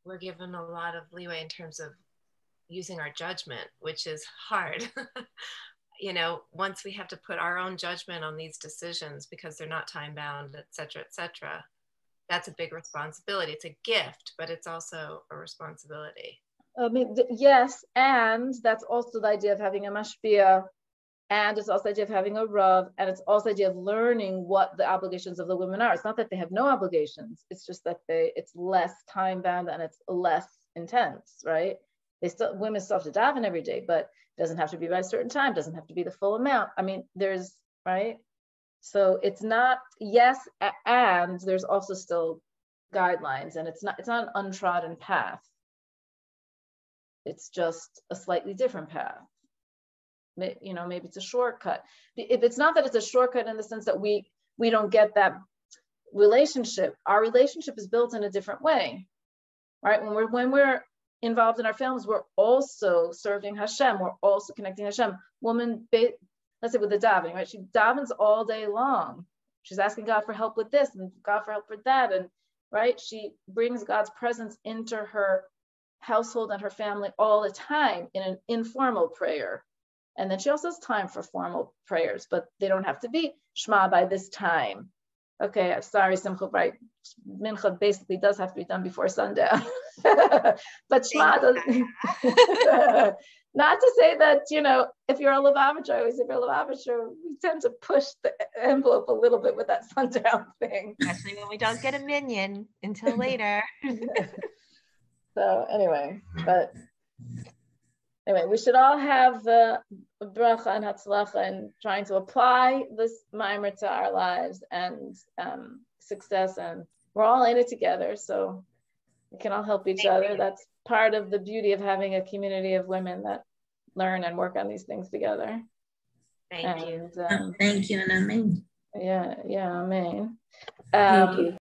we're given a lot of leeway in terms of using our judgment, which is hard. you know, once we have to put our own judgment on these decisions because they're not time bound, et cetera, that's a big responsibility. It's a gift, but it's also a responsibility. I mean, yes, and that's also the idea of having a mashpia, and it's also the idea of having a rav, and it's also the idea of learning what the obligations of the women are. It's not that they have no obligations, it's just that it's less time bound and it's less intense, right? Women still have to daven every day, but it doesn't have to be by a certain time, doesn't have to be the full amount. I mean, there's, right? So it's not, yes, and there's also still guidelines, and it's not an untrodden path. It's just a slightly different path. You know, maybe it's a shortcut. If it's not that it's a shortcut in the sense that we don't get that relationship, our relationship is built in a different way, right? When we're involved in our families, we're also serving Hashem. We're also connecting Hashem. Woman, let's say with the davening, right? She davens all day long. She's asking God for help with this and God for help with that, and right? She brings God's presence into her household and her family all the time in an informal prayer. And then she also has time for formal prayers, but they don't have to be Shema by this time. Okay, I'm sorry, Simcha, right? Mincha basically does have to be done before sundown. But Shema doesn't. Not to say that, you know, if you're a Lubavitcher, I always say if you're a Lubavitcher, we tend to push the envelope a little bit with that sundown thing. Especially when we don't get a minyan until later. So anyway, we should all have the bracha and hatzlacha and trying to apply this mimer to our lives and success, and we're all in it together, so we can all help each other. That's part of the beauty of having a community of women that learn and work on these things together. Thank you. Thank you, and amen. Yeah, amen. Thank you.